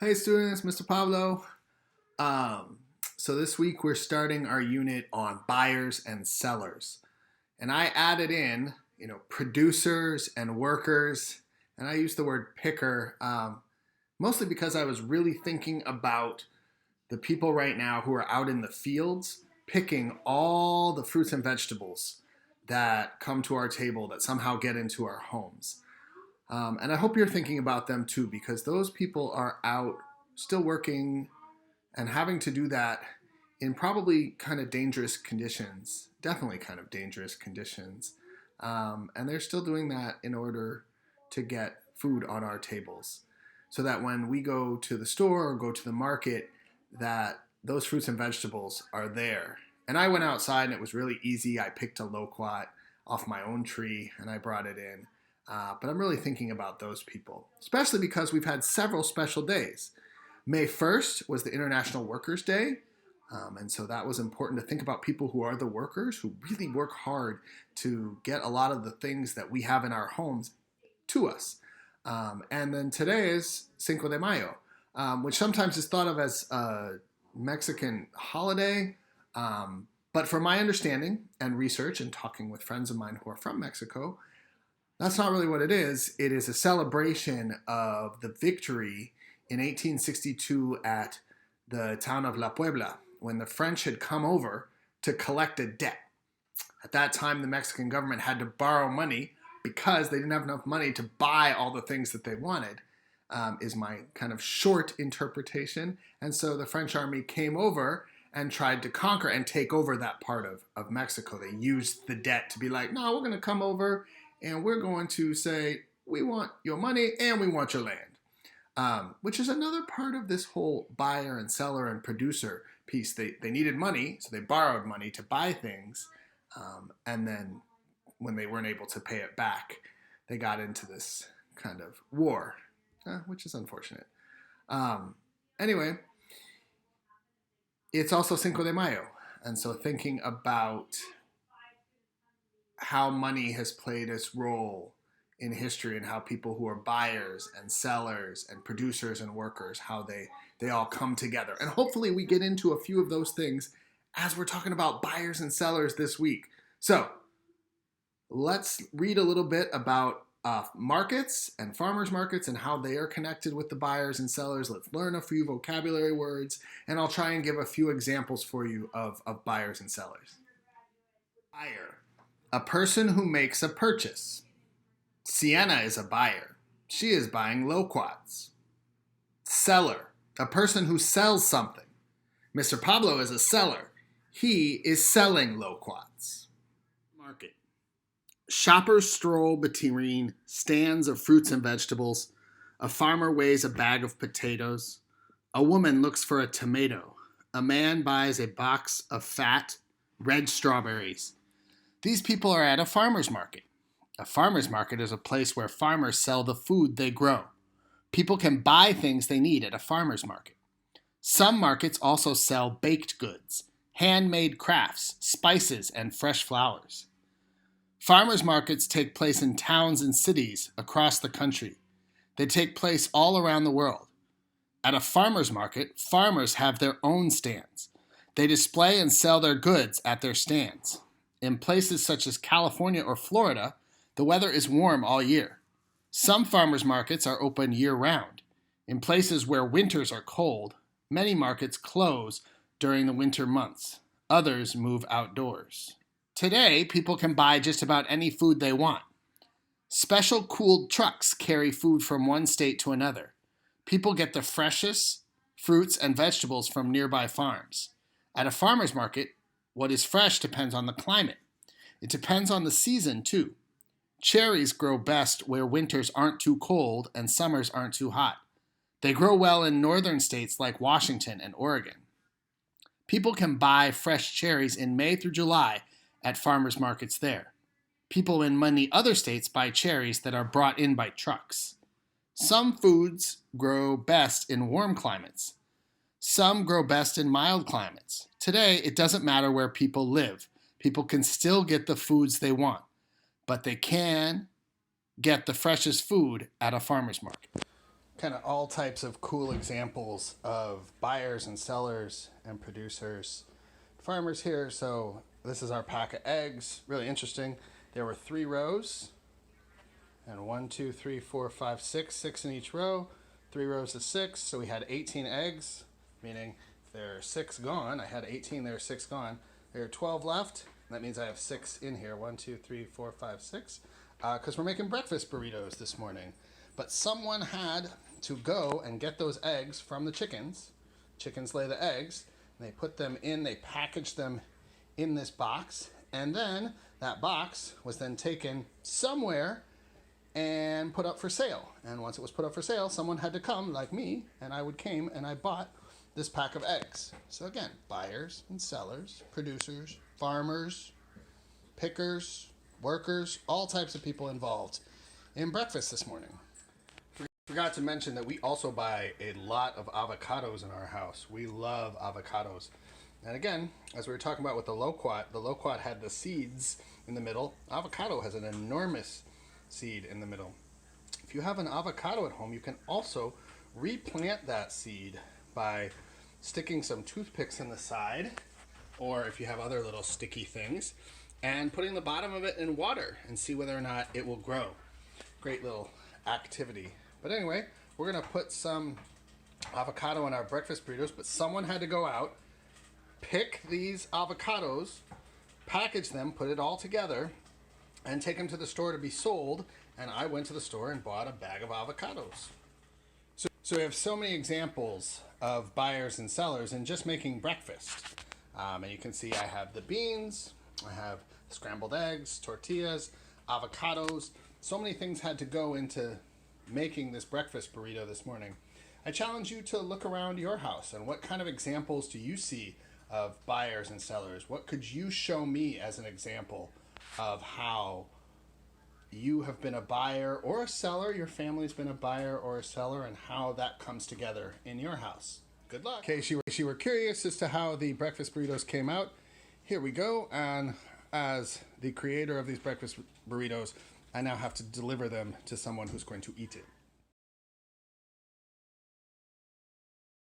Hey students, Mr. Pablo. Um, so this week we're starting our unit on buyers and sellers. And I added in, producers and workers, and I used the word picker mostly because I was really thinking about the people right now who are out in the fields picking all the fruits and vegetables that come to our table that somehow get into our homes. And I hope you're thinking about them too, because those people are out still working and having to do that in probably kind of dangerous conditions, definitely kind of dangerous conditions. And they're still doing that in order to get food on our tables. So that when we go to the store or go to the market, that those fruits and vegetables are there. And I went outside and it was really easy. I picked a loquat off my own tree and I brought it in. But I'm really thinking about those people, especially because we've had several special days. May 1st was the International Workers' Day. And so that was important to think about people who are the workers, who really work hard to get a lot of the things that we have in our homes to us. And then today is Cinco de Mayo, which sometimes is thought of as a Mexican holiday. But from my understanding and research and talking with friends of mine who are from Mexico, that's not really what it is. It is a celebration of the victory in 1862 at the town of La Puebla when the French had come over to collect a debt. At that time, the Mexican government had to borrow money because they didn't have enough money to buy all the things that they wanted, is my kind of short interpretation. And so the French army came over and tried to conquer and take over that part of Mexico. They used the debt to be like, no, we're going to come over and we're going to say, we want your money and we want your land. Which is another part of this whole buyer and seller and producer piece. They needed money, so they borrowed money to buy things. And then when they weren't able to pay it back, they got into this kind of war, which is unfortunate. Anyway, it's also Cinco de Mayo. And so thinking about how money has played its role in history and how people who are buyers and sellers and producers and workers, how they all come together. And hopefully we get into a few of those things as we're talking about buyers and sellers this week. So let's read a little bit about markets and farmers markets and how they are connected with the buyers and sellers. Let's learn a few vocabulary words, and I'll try and give a few examples for you of buyers and sellers. Buyer, a person who makes a purchase. Sienna is a buyer. She is buying loquats. Seller, a person who sells something. Mr. Pablo is a seller. He is selling loquats. Market. Shoppers stroll between stands of fruits and vegetables. A farmer weighs a bag of potatoes. A woman looks for a tomato. A man buys a box of fat, red strawberries. These people are at a farmer's market. A farmer's market is a place where farmers sell the food they grow. People can buy things they need at a farmer's market. Some markets also sell baked goods, handmade crafts, spices, and fresh flowers. Farmers markets take place in towns and cities across the country. They take place all around the world. At a farmer's market, farmers have their own stands. They display and sell their goods at their stands. In places such as California or Florida, the weather is warm all year. Some farmers markets are open year-round. In places where winters are cold, many markets close during the winter months. Others move outdoors. Today, people can buy just about any food they want. Special cooled trucks carry food from one state to another. People get the freshest fruits and vegetables from nearby farms. At a farmer's market, what is fresh depends on the climate. It depends on the season, too. Cherries grow best where winters aren't too cold and summers aren't too hot. They grow well in northern states like Washington and Oregon. People can buy fresh cherries in May through July at farmers markets there. People in many other states buy cherries that are brought in by trucks. Some foods grow best in warm climates. Some grow best in mild climates. Today, it doesn't matter where people live. People can still get the foods they want, but they can get the freshest food at a farmer's market. kind of all types of cool examples of buyers and sellers and producers, farmers here. So this is our pack of eggs. Really interesting. There were 3 rows, and 1, 2, 3, 4, 5, 6, 6 in each row. 3 rows of 6, so we had 18 eggs, meaning if there are 6 gone, I had 18, there are 6 gone. There are 12 left. That means I have 6 in here. 1, 2, 3, 4, 5, 6. Because we're making breakfast burritos this morning. But someone had to go and get those eggs from the chickens. Chickens lay the eggs, and they put them in, they packaged them in this box, and then that box was then taken somewhere and put up for sale. And once it was put up for sale, someone had to come, like me, and I came and I bought this pack of eggs. So again, buyers and sellers, producers, farmers, pickers, workers, all types of people involved in breakfast this morning. Forgot to mention that we also buy a lot of avocados in our house. We love avocados. And again, as we were talking about with the loquat had the seeds in the middle. Avocado has an enormous seed in the middle. If you have an avocado at home, you can also replant that seed by sticking some toothpicks in the side, or if you have other little sticky things, and putting the bottom of it in water and see whether or not it will grow. Great little activity. But anyway, we're gonna put some avocado in our breakfast burritos, but someone had to go out, pick these avocados, package them, put it all together, and take them to the store to be sold. And I went to the store and bought a bag of avocados. So we have so many examples of buyers and sellers in just making breakfast. And you can see I have the beans, I have scrambled eggs, tortillas, avocados. So many things had to go into making this breakfast burrito this morning. I challenge you to look around your house and what kind of examples do you see of buyers and sellers? What could you show me as an example of how you have been a buyer or a seller, your family's been a buyer or a seller, and how that comes together in your house? Good luck. In case you were curious as to how the breakfast burritos came out, here we go. And as the creator of these breakfast burritos, I now have to deliver them to someone who's going to eat it.